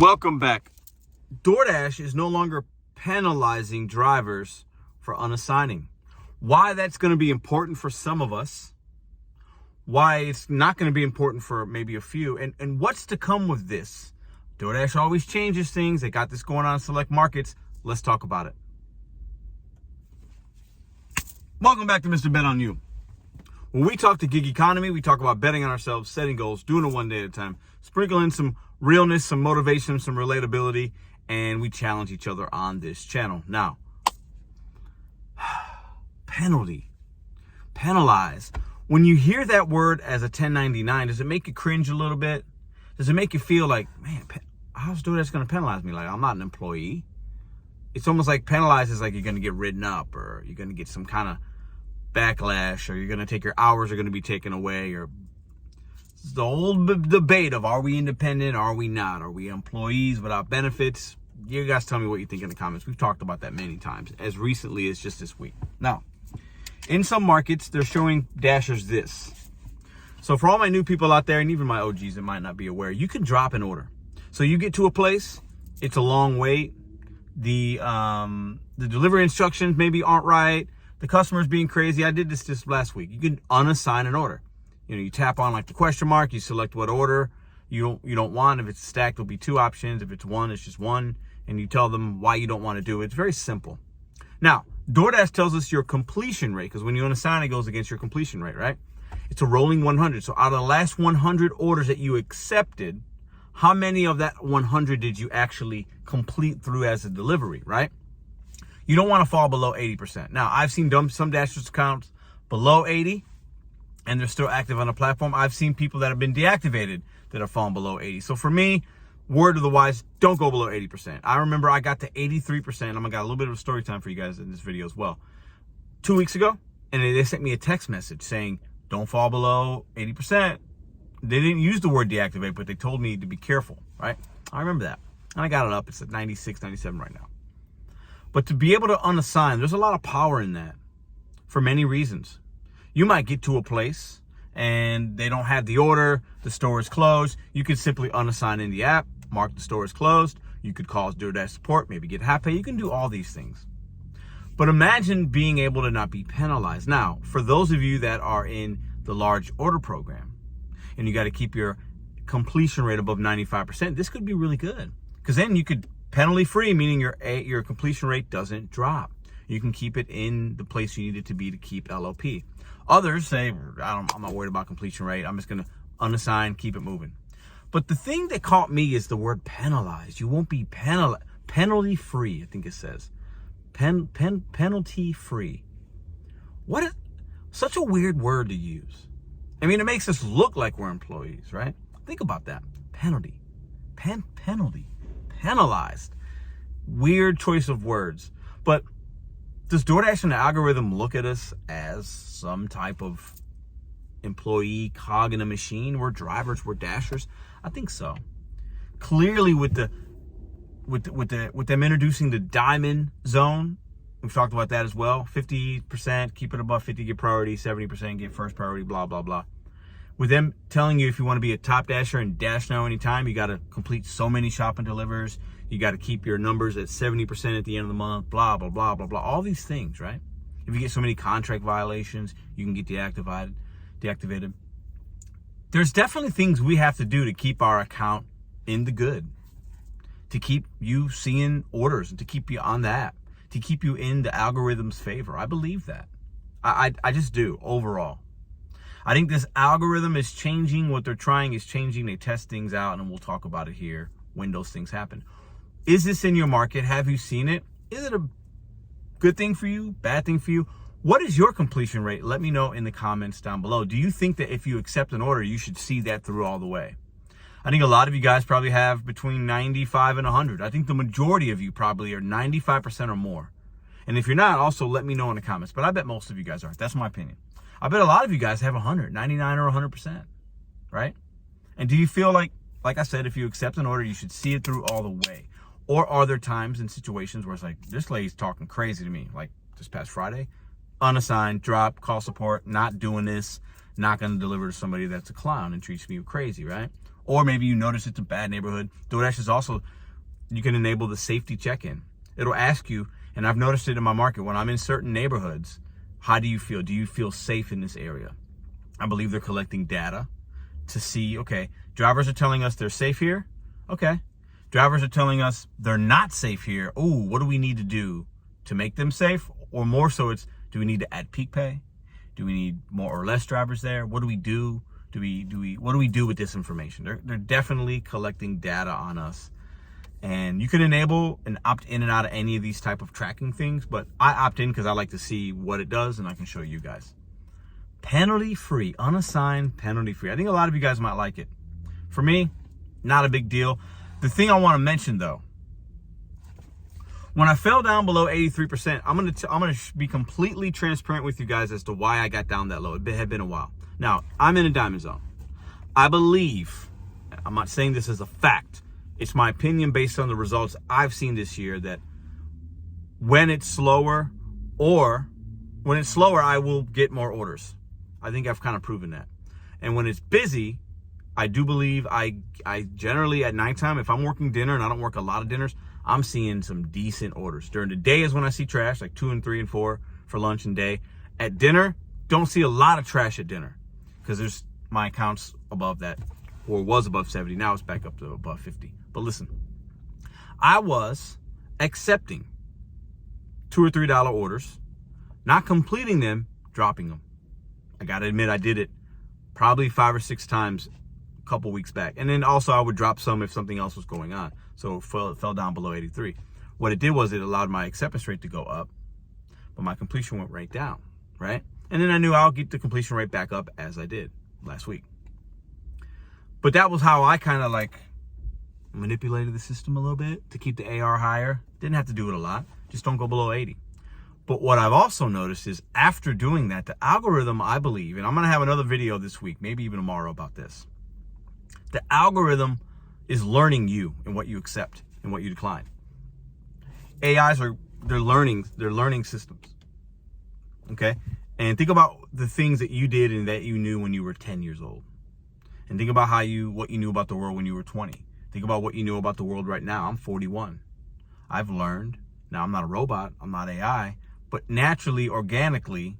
Welcome back. DoorDash is no longer penalizing drivers for unassigning. Why that's going to be important for some of us, why it's not going to be important for maybe a few, and what's to come with this. DoorDash always changes things. They got this going on in select markets. Let's talk about it. Welcome back to Mr.BetonYou. When we talk to gig economy, we talk about betting on ourselves, setting goals, doing it one day at a time, sprinkle in some realness, some motivation, some relatability, and we challenge each other on this channel. Now, penalize. When you hear that word as a 1099, does it make you cringe a little bit? Does it make you feel like, man, how's DoorDash going to penalize me? Like, I'm not an employee. It's almost like penalize is like you're going to get ridden up, or you're going to get some kind of backlash, or you're going to take your hours are going to be taken away, or it's the old debate of, are we independent? Are we not? Are we employees without benefits? You guys tell me what you think in the comments. We've talked about that many times, as recently as just this week. Now, in some markets, they're showing Dashers this. So for all my new people out there, and even my OGs that might not be aware, you can drop an order. So you get to a place, it's a long wait. The delivery instructions maybe aren't right. The customer's being crazy. I did this just last week. You can unassign an order. You know, you tap on like the question mark, you select what order you don't want. If it's stacked, there'll be two options. If it's one, it's just one. And you tell them why you don't want to do it. It's very simple. Now, DoorDash tells us your completion rate, because when you unassign, it goes against your completion rate, right? It's a rolling 100. So out of the last 100 orders that you accepted, how many of that 100 did you actually complete through as a delivery, right? You don't want to fall below 80%. Now, I've seen some Dashers accounts below 80, and they're still active on the platform. I've seen people that have been deactivated that have fallen below 80. So for me, word of the wise, don't go below 80%. I remember I got to 83%. I'm gonna got a little bit of a story time for you guys in this video as well. 2 weeks ago, and they sent me a text message saying, don't fall below 80%. They didn't use the word deactivate, but they told me to be careful, right? I remember that. And I got it up. It's at 96, 97 right now. But to be able to unassign, there's a lot of power in that for many reasons. You might get to a place and they don't have the order, the store is closed. You could simply unassign in the app, mark the store is closed. You could call DoorDash support, maybe get half pay. You can do all these things. But imagine being able to not be penalized. Now, for those of you that are in the large order program and you got to keep your completion rate above 95%, this could be really good, because then you could penalty free, meaning your completion rate doesn't drop. You can keep it in the place you need it to be to keep LOP. Others say, I'm not worried about completion rate. I'm just going to unassign, keep it moving. But the thing that caught me is the word penalized. You won't be penalty free, I think it says. Penalty free. What is such a weird word to use? I mean, it makes us look like we're employees, right? Think about that. Penalty. Penalty. Penalized. Weird choice of words. But does DoorDash and the algorithm look at us as some type of employee cog in a machine? We're drivers, we're dashers. I think so. Clearly, with them introducing the diamond zone, we've talked about that as well. 50%, keep it above 50, get priority. 70% get first priority. Blah blah blah. With them telling you if you want to be a top dasher and dash now anytime, you got to complete so many shop and delivers. You got to keep your numbers at 70% at the end of the month, blah, blah, blah, blah, blah. All these things, right? If you get so many contract violations, you can get deactivated. There's definitely things we have to do to keep our account in the good, to keep you seeing orders, and to keep you on the app, to keep you in the algorithm's favor. I believe that. I just do, overall. I think this algorithm is changing. What they're trying is changing. They test things out, and we'll talk about it here when those things happen. Is this in your market? Have you seen it? Is it a good thing for you? Bad thing for you? What is your completion rate? Let me know in the comments down below. Do you think that if you accept an order, you should see that through all the way? I think a lot of you guys probably have between 95 and 100. I think the majority of you probably are 95% or more. And if you're not, also let me know in the comments. But I bet most of you guys aren't. That's my opinion. I bet a lot of you guys have 100, 99 or 100%, right? And do you feel like I said, if you accept an order, you should see it through all the way? Or are there times and situations where it's like, this lady's talking crazy to me, like this past Friday? Unassigned, drop, call support, not doing this, not going to deliver to somebody that's a clown and treats me crazy, right? Or maybe you notice it's a bad neighborhood. DoorDash is also, you can enable the safety check-in. It'll ask you, and I've noticed it in my market, when I'm in certain neighborhoods, how do you feel? Do you feel safe in this area? I believe they're collecting data to see, okay, drivers are telling us they're safe here. Okay. Drivers are telling us they're not safe here. Ooh, what do we need to do to make them safe? Or more so, it's, do we need to add peak pay? Do we need more or less drivers there? What do we do? What do we do with this information? They're definitely collecting data on us. And you can enable and opt in and out of any of these type of tracking things, but I opt in because I like to see what it does, and I can show you guys. Penalty free, unassigned, penalty free. I think a lot of you guys might like it. For me, not a big deal. The thing I want to mention though, when I fell down below 83%, I'm gonna be completely transparent with you guys as to why I got down that low. It had been a while. Now, I'm in a diamond zone. I believe, I'm not saying this as a fact, it's my opinion based on the results I've seen this year, that when it's slower, I will get more orders. I think I've kind of proven that. And when it's busy, I do believe I generally at nighttime, if I'm working dinner and I don't work a lot of dinners, I'm seeing some decent orders. During the day is when I see trash, like 2 and 3 and 4 for lunch and day. At dinner, don't see a lot of trash at dinner because there's my account's above that, or was above 70. Now it's back up to above 50. But listen, I was accepting $2 or $3 orders, not completing them, dropping them. I got to admit, I did it probably 5 or 6 times a couple weeks back. And then also I would drop some if something else was going on. So it fell down below 83. What it did was it allowed my acceptance rate to go up, but my completion went right down, right? And then I knew I'll get the completion rate back up as I did last week. But that was how I kind of like manipulated the system a little bit to keep the AR higher. Didn't have to do it a lot. Just don't go below 80. But what I've also noticed is after doing that, the algorithm, I believe, and I'm going to have another video this week, maybe even tomorrow about this. The algorithm is learning you and what you accept and what you decline. AIs they're learning systems. Okay? And think about the things that you did and that you knew when you were 10 years old. And think about what you knew about the world when you were 20. Think about what you knew about the world right now. I'm 41. I've learned. Now, I'm not a robot. I'm not AI. But naturally, organically,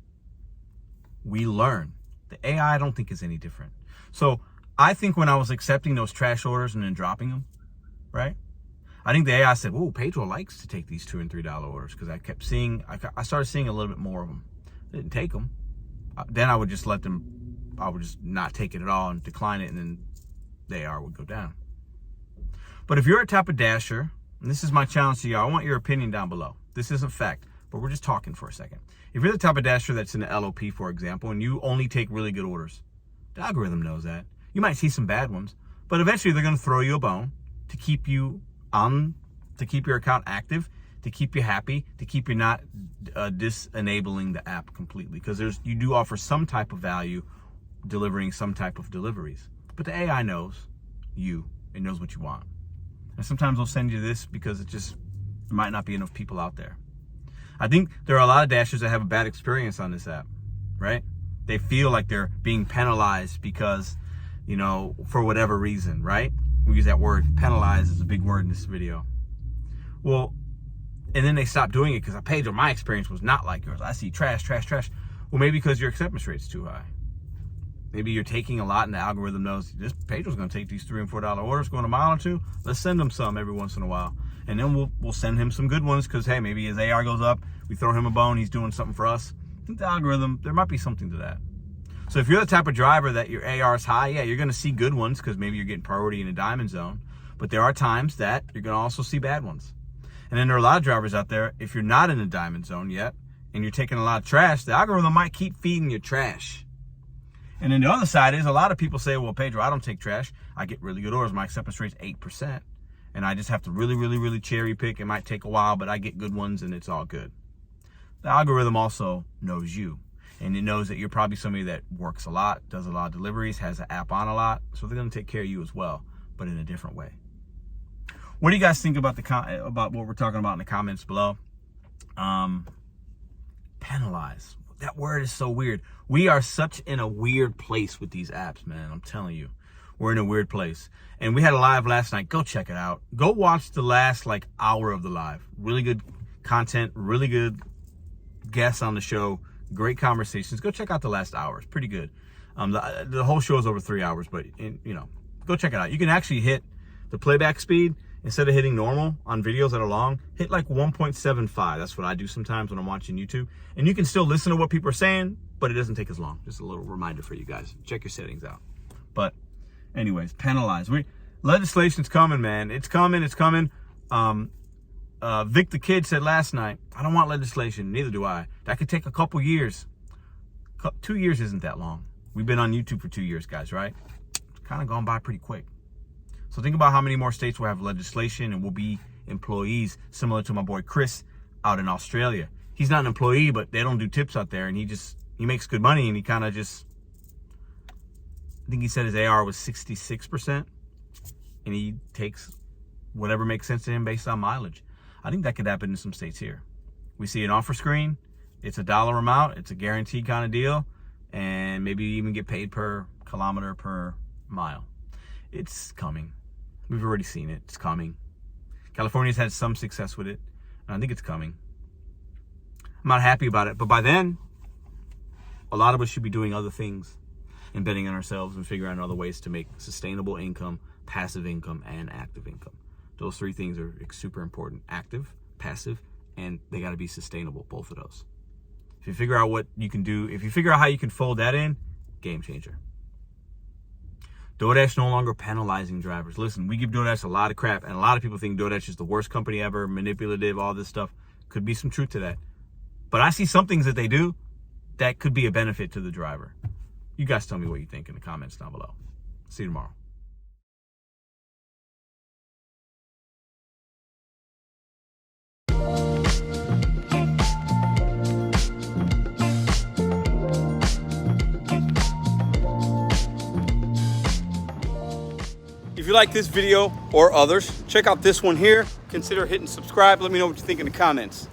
we learn. The AI, I don't think, is any different. So I think when I was accepting those trash orders and then dropping them, right? I think the AI said, "Oh, Pedro likes to take these $2 and $3 orders," because I started seeing a little bit more of them. I didn't take them. Then I would just let them, I would just not take it at all and decline it, and then the AR would go down. But if you're a type of dasher, and this is my challenge to you, I want your opinion down below. This is a fact, but we're just talking for a second. If you're the type of dasher that's in the LOP, for example, and you only take really good orders, the algorithm knows that. You might see some bad ones, but eventually they're going to throw you a bone to keep you on, to keep your account active, to keep you happy, to keep you not disenabling the app completely, because you do offer some type of value delivering some type of deliveries. But the AI knows you. It knows what you want. And sometimes they'll send you this because there might not be enough people out there. I think there are a lot of dashers that have a bad experience on this app, right? They feel like they're being penalized because, for whatever reason, right? We use that word, penalized is a big word in this video. Well, and then they stop doing it because, Pedro, my experience was not like yours. I see trash, trash, trash. Well, maybe because your acceptance rate's too high. Maybe you're taking a lot and the algorithm knows this Pedro's going to take these $3 and $4 orders going a mile or two. Let's send him some every once in a while. And then we'll send him some good ones because, hey, maybe his AR goes up. We throw him a bone. He's doing something for us. I think the algorithm, there might be something to that. So if you're the type of driver that your AR is high, yeah, you're going to see good ones because maybe you're getting priority in a diamond zone. But there are times that you're going to also see bad ones. And then there are a lot of drivers out there, if you're not in a diamond zone yet and you're taking a lot of trash, the algorithm might keep feeding you trash. And then the other side is a lot of people say, well, Pedro, I don't take trash. I get really good orders. My acceptance rate is 8%. And I just have to really, really, really cherry pick. It might take a while, but I get good ones and it's all good. The algorithm also knows you. And it knows that you're probably somebody that works a lot, does a lot of deliveries, has an app on a lot. So they're going to take care of you as well, but in a different way. What do you guys think about about what we're talking about in the comments below? Penalize. That word is so weird. We are such in a weird place with these apps, man. I'm telling you. we're in a weird place. And we had a live last night. Go check it out. Go watch the last like hour of the live. Really good content, really good guests on the show, great conversations. Go check out the last hour. It's pretty good. The whole show is over 3 hours, but go check it out. You can actually hit the playback speed instead of hitting normal on videos that are long. Hit like 1.75. That's what I do sometimes when I'm watching YouTube. And you can still listen to what people are saying, but it doesn't take as long. Just a little reminder for you guys. Check your settings out. But anyways, penalize. Legislation's coming, man. It's coming. It's coming. Vic the Kid said last night, I don't want legislation. Neither do I. That could take a couple years. 2 years isn't that long. We've been on YouTube for 2 years, guys, right? It's kind of gone by pretty quick. So think about how many more states will have legislation and will be employees, similar to my boy Chris out in Australia. He's not an employee, but they don't do tips out there, and he makes good money, and he kind of just, I think he said his AR was 66%, and he takes whatever makes sense to him based on mileage. I think that could happen in some states here. We see an offer screen. It's a dollar amount. It's a guaranteed kind of deal, and maybe you even get paid per kilometer, per mile. It's coming. We've already seen it. It's coming. California's had some success with it, and I think it's coming. I'm not happy about it, but by then, a lot of us should be doing other things and betting on ourselves and figuring out other ways to make sustainable income, passive income, and active income. Those three things are super important. Active, passive, and they got to be sustainable, both of those. If you figure out what you can do, if you figure out how you can fold that in, game changer. DoorDash no longer penalizing drivers. Listen, we give DoorDash a lot of crap, and a lot of people think DoorDash is the worst company ever, manipulative, all this stuff. Could be some truth to that. But I see some things that they do that could be a benefit to the driver. You guys tell me what you think in the comments down below. See you tomorrow. If you like this video or others, check out this one here. Consider hitting subscribe. Let me know what you think in the comments.